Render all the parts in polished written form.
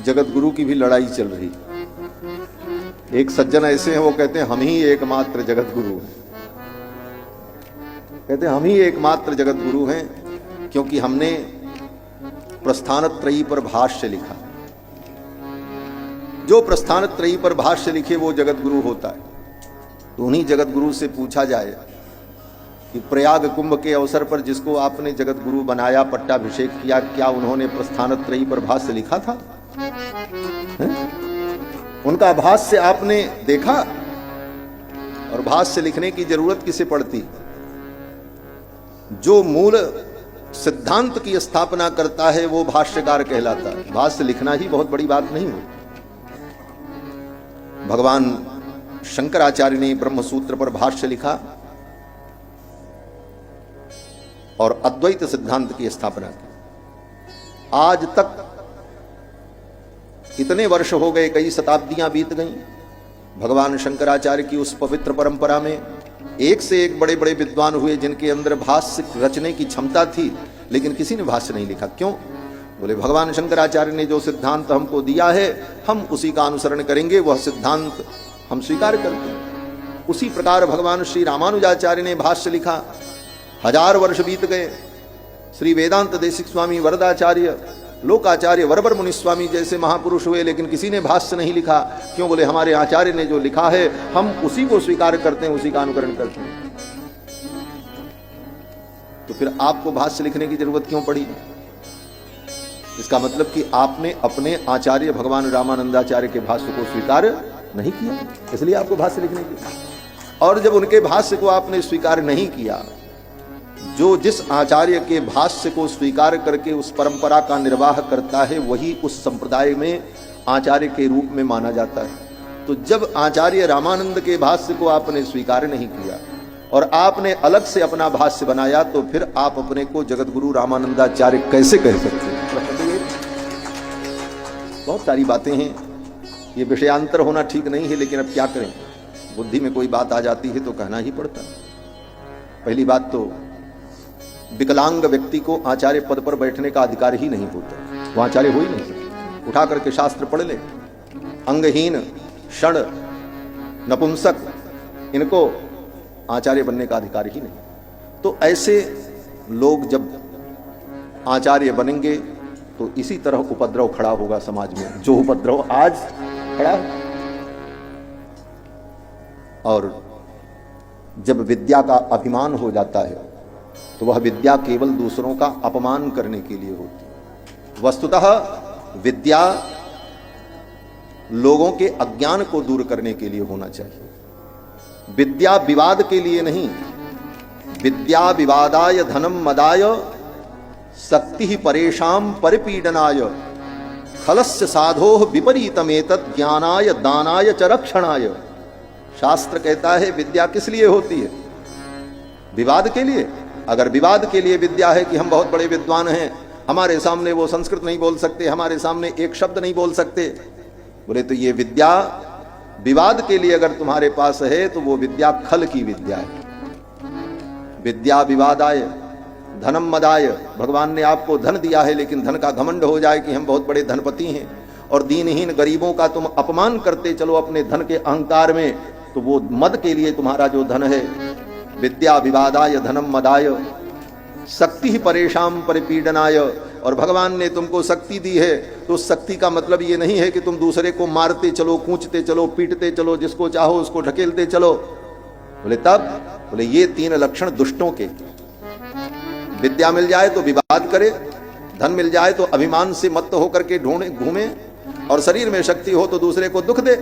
जगत गुरु की भी लड़ाई चल रही। एक सज्जन ऐसे हैं, वो कहते हैं हम ही एकमात्र जगत गुरु हैं। कहते हैं हम ही एकमात्र जगत गुरु हैं क्योंकि हमने प्रस्थानत्रयी पर भाष्य लिखा। जो प्रस्थानत्रयी पर भाष्य लिखे वो जगत गुरु होता है। तो उन्हीं जगत गुरु से पूछा जाए कि प्रयाग कुंभ के अवसर पर जिसको आपने जगत गुरु बनाया, पट्टाभिषेक किया, क्या उन्होंने प्रस्थानत्रयी पर भाष्य लिखा था? उनका भाष्य आपने देखा? और भाष्य लिखने की जरूरत किसे पड़ती? जो मूल सिद्धांत की स्थापना करता है वो भाष्यकार कहलाता है। भाष्य लिखना ही बहुत बड़ी बात नहीं हो। भगवान शंकराचार्य ने ब्रह्मसूत्र पर भाष्य लिखा और अद्वैत सिद्धांत की स्थापना की। आज तक इतने वर्ष हो गए, कई शताब्दियां बीत गईं, भगवान शंकराचार्य की उस पवित्र परंपरा में एक से एक बड़े बड़े विद्वान हुए जिनके अंदर भाष्य रचने की क्षमता थी, लेकिन किसी ने भाष्य नहीं लिखा। क्यों? बोले भगवान शंकराचार्य ने जो सिद्धांत हमको दिया है हम उसी का अनुसरण करेंगे, वह सिद्धांत हम स्वीकार करते हैं। उसी प्रकार भगवान श्री रामानुजाचार्य ने भाष्य लिखा। 1000 वर्ष बीत गए। श्री वेदांत देशिक स्वामी वरदाचार्य, लोकाचार्य वरबर मुनि स्वामी जैसे महापुरुष हुए, लेकिन किसी ने भाष्य नहीं लिखा। क्यों? बोले हमारे आचार्य ने जो लिखा है हम उसी को स्वीकार करते हैं, उसी का अनुकरण करते हैं। तो फिर आपको भाष्य लिखने की जरूरत क्यों पड़ी? इसका मतलब कि आपने अपने आचार्य भगवान रामानंदाचार्य के भाष्य को स्वीकार नहीं किया, इसलिए आपको भाष्य लिखने की। और जब उनके भाष्य को आपने स्वीकार नहीं किया, जो जिस आचार्य के भाष्य को स्वीकार करके उस परंपरा का निर्वाह करता है वही उस संप्रदाय में आचार्य के रूप में माना जाता है। तो जब आचार्य रामानंद के भाष्य को आपने स्वीकार नहीं किया और आपने अलग से अपना भाष्य बनाया, तो फिर आप अपने को जगत गुरु रामानंदाचार्य कैसे कह सकते हैं? बहुत सारी बातें हैं, ये विषयांतर होना ठीक नहीं है, लेकिन अब क्या करें, बुद्धि में कोई बात आ जाती है तो कहना ही पड़ता है। पहली बात तो विकलांग व्यक्ति को आचार्य पद पर बैठने का अधिकार ही नहीं होता, वो आचार्य हो ही नहीं सकता। उठा करके शास्त्र पढ़ ले। अंगहीन, क्षण, नपुंसक, इनको आचार्य बनने का अधिकार ही नहीं। तो ऐसे लोग जब आचार्य बनेंगे तो इसी तरह उपद्रव खड़ा होगा समाज में, जो उपद्रव आज खड़ा है। और जब विद्या का अभिमान हो जाता है तो वह विद्या केवल दूसरों का अपमान करने के लिए होती है। वस्तुतः विद्या लोगों के अज्ञान को दूर करने के लिए होना चाहिए। विद्या विवाद के लिए नहीं। विद्या विवादाय धनम मदाय शक्ति परेशान परिपीडनाय खलस्य साधो विपरीतमेतत् ज्ञानाय दानाय च रक्षणाय। शास्त्र कहता है विद्या किस लिए होती है? विवाद के लिए। अगर विवाद के लिए विद्या है कि हम बहुत बड़े विद्वान हैं, हमारे सामने वो संस्कृत नहीं बोल सकते, हमारे सामने एक शब्द नहीं बोल सकते, बोले तो ये विद्या विवाद के लिए अगर तुम्हारे पास है तो वो विद्या खल की विद्या है। विद्या विवादाय धनम मदाय। भगवान ने आपको धन दिया है, लेकिन धन का घमंड हो जाए कि हम बहुत बड़े धनपति हैं और दीनहीन गरीबों का तुम अपमान करते चलो अपने धन के अहंकार में, तो वो मद के लिए तुम्हारा जो धन है। विद्या विवादाय धनम मदाय शक्ति ही परेशान परिपीडनाय। और भगवान ने तुमको शक्ति दी है तो शक्ति का मतलब ये नहीं है कि तुम दूसरे को मारते चलो, कूचते चलो, पीटते चलो, जिसको चाहो उसको ढकेलते चलो। बोले तब? बोले ये 3 लक्षण दुष्टों के। विद्या मिल जाए तो विवाद करे, धन मिल जाए तो अभिमान से मत्त होकर के ढूंढे घूमे, और शरीर में शक्ति हो तो दूसरे को दुख दे।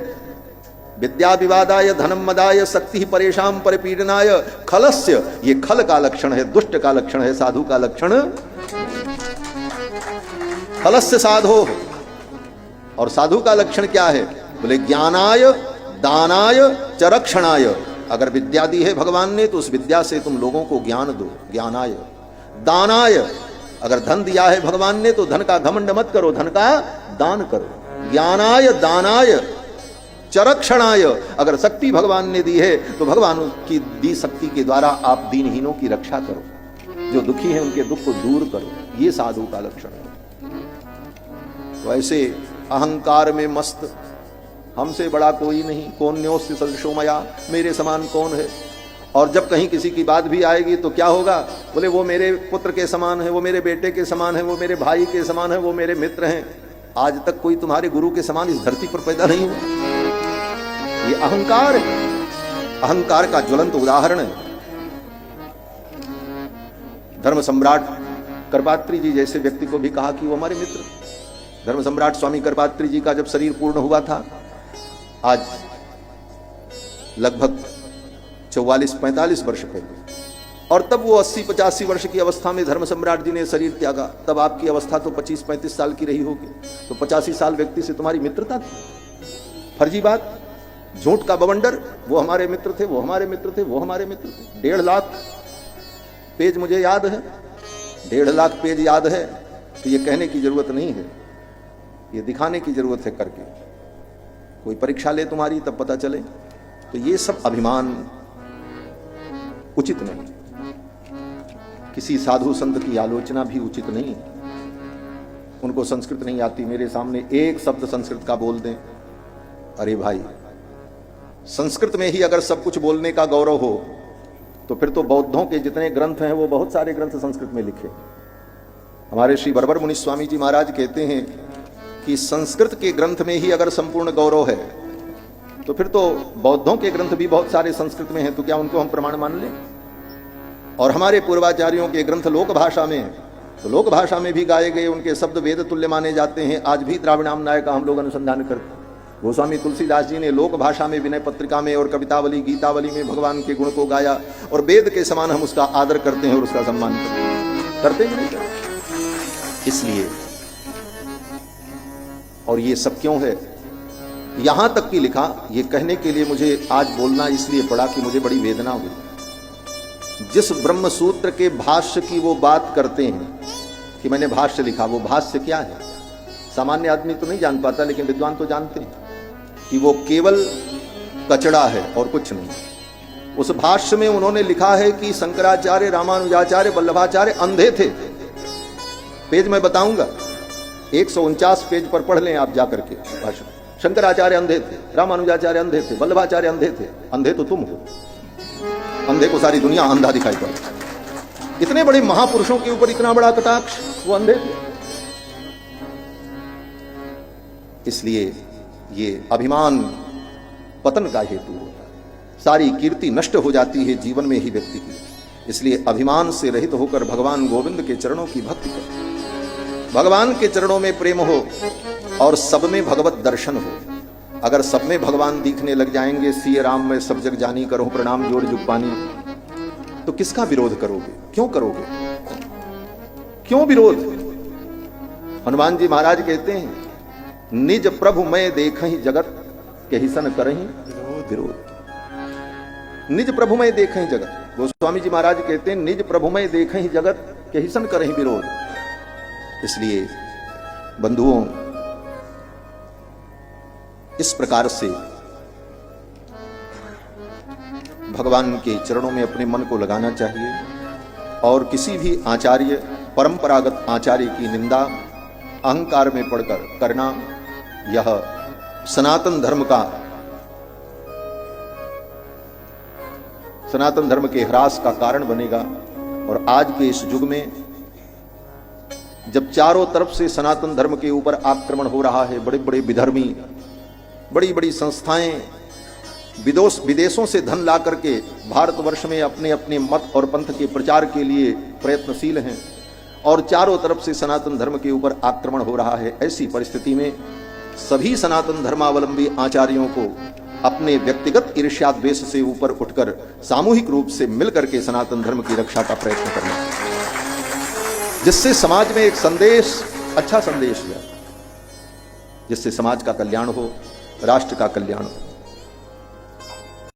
विद्या विवादाय धनम मदाय शक्ति परेशान परिपीडनाय खलस्य। ये खल का लक्षण है, दुष्ट का लक्षण है, साधु का लक्षण। खलस्य साधो। और साधु का लक्षण क्या है? बोले ज्ञानाय दानाय च रक्षणाय। अगर विद्या दी है भगवान ने तो उस विद्या से तुम लोगों को ज्ञान दो, ज्ञानाय। दानाय, अगर धन दिया है भगवान ने तो धन का घमंड मत करो, धन का दान करो। ज्ञानाय दानाय चरक्षणाय। अगर शक्ति भगवान ने दी है तो भगवान की दी शक्ति के द्वारा आप दीनहीनों की रक्षा करो, जो दुखी हैं उनके दुख को दूर करो। ये साधु का लक्षण है। तो ऐसे अहंकार में मस्त, हमसे बड़ा कोई नहीं, कौन न्योस्य सदृशो मया, मेरे समान कौन है। और जब कहीं किसी की बात भी आएगी तो क्या होगा, बोले वो मेरे पुत्र के समान है, वो मेरे बेटे के समान है, वो मेरे भाई के समान है, वो मेरे मित्र हैं। आज तक कोई तुम्हारे गुरु के समान इस धरती पर पैदा नहीं हुआ। ये अहंकार है, अहंकार का ज्वलंत उदाहरण है। धर्म सम्राट करपात्री जी जैसे व्यक्ति को भी कहा कि वो हमारे मित्र। धर्म सम्राट स्वामी करपात्री जी का जब शरीर पूर्ण हुआ था, आज लगभग 44-45 वर्ष पहले, और तब वो 80-85 वर्ष की अवस्था में धर्म सम्राट जी ने शरीर त्यागा। तब आपकी अवस्था तो 25-35 साल की रही होगी, तो 85 साल व्यक्ति से तुम्हारी मित्रता थी। फर्जी बात, झूठ का बवंडर, वो हमारे मित्र थे, वो हमारे मित्र थे, वो हमारे मित्र थे। 1.5 लाख पेज मुझे याद है, 1.5 लाख पेज याद है। तो ये कहने की जरूरत नहीं है, ये दिखाने की जरूरत है करके। कोई परीक्षा ले तुम्हारी तब पता चले। तो ये सब अभिमान उचित नहीं। किसी साधु संत की आलोचना भी उचित नहीं। उनको संस्कृत नहीं आती, मेरे सामने एक शब्द संस्कृत का बोल दें, अरे भाई, संस्कृत में ही अगर सब कुछ बोलने का गौरव हो तो फिर तो बौद्धों के जितने ग्रंथ हैं वो बहुत सारे ग्रंथ संस्कृत में लिखे। हमारे श्री बरबर मुनि स्वामी जी महाराज कहते हैं कि संस्कृत के ग्रंथ में ही अगर संपूर्ण गौरव है तो फिर तो बौद्धों के ग्रंथ भी बहुत सारे संस्कृत में हैं, तो क्या उनको हम प्रमाण मान लें? और हमारे पूर्वाचार्यों के ग्रंथ लोक भाषा में, तो लोक भाषा में भी गाए गए उनके शब्द वेद तुल्य माने जाते हैं। आज भी द्राविणामनाय का हम लोग अनुसंधान करते हैं। गोस्वामी तुलसीदास जी ने लोक भाषा में, विनय पत्रिका में और कवितावली गीतावली में भगवान के गुण को गाया, और वेद के समान हम उसका आदर करते हैं और उसका सम्मान करते हैं, नहीं करते। इसलिए, और ये सब क्यों है, यहां तक कि लिखा, ये कहने के लिए मुझे आज बोलना इसलिए पड़ा कि मुझे बड़ी वेदना हुई। जिस ब्रह्म सूत्र के भाष्य की वो बात करते हैं कि मैंने भाष्य लिखा, वो भाष्य क्या है सामान्य आदमी तो नहीं जान पाता, लेकिन विद्वान तो जानते हैं कि वो केवल कचड़ा है और कुछ नहीं। उस भाष्य में उन्होंने लिखा है कि शंकराचार्य, रामानुजाचार्य, वल्लभाचार्य अंधे थे। पेज मैं बताऊंगा, 149 पेज पर पढ़ लें आप जाकर के भाष्य। शंकराचार्य अंधे थे, रामानुजाचार्य अंधे थे, वल्लभाचार्य अंधे थे। अंधे तो तुम हो, अंधे को सारी दुनिया अंधा दिखाई पड़े। इतने बड़े महापुरुषों के ऊपर इतना बड़ा कटाक्ष, वो अंधे थे। इसलिए ये अभिमान पतन का हेतु होता है। सारी कीर्ति नष्ट हो जाती है जीवन में ही व्यक्ति की। इसलिए अभिमान से रहित होकर भगवान गोविंद के चरणों की भक्ति करो। भगवान के चरणों में प्रेम हो और सब में भगवत दर्शन हो। अगर सब में भगवान दिखने लग जाएंगे, सिय राम में सब जग जानी, करो प्रणाम जोड़ जुग पानी, तो किसका विरोध करोगे? क्यों करोगे? क्यों विरोध? हनुमान जी महाराज कहते हैं, निज प्रभु मैं देखहि जगत केहि सन करहि विरोध। निज प्रभु मैं देखहि जगत, गोस्वामी जी महाराज कहते हैं, निज प्रभु मैं देखहि जगत केहि सन करहि विरोध। इसलिए बंधुओं, इस प्रकार से भगवान के चरणों में अपने मन को लगाना चाहिए और किसी भी आचार्य, परंपरागत आचार्य की निंदा अहंकार में पड़कर करना, यह सनातन धर्म का, सनातन धर्म के ह्रास का कारण बनेगा। और आज के इस युग में जब चारों तरफ से सनातन धर्म के ऊपर आक्रमण हो रहा है, बड़े बड़े विधर्मी, बड़ी बड़ी संस्थाएं विदेशों से धन ला करके भारतवर्ष में अपने अपने मत और पंथ के प्रचार के लिए प्रयत्नशील हैं, और चारों तरफ से सनातन धर्म के ऊपर आक्रमण हो रहा है। ऐसी परिस्थिति में सभी सनातन धर्मावलंबी आचार्यों को अपने व्यक्तिगत ईर्ष्या द्वेष से ऊपर उठकर सामूहिक रूप से मिलकर के सनातन धर्म की रक्षा का प्रयत्न करना, जिससे समाज में एक संदेश, अच्छा संदेश है, जिससे समाज का कल्याण हो, राष्ट्र का कल्याण हो।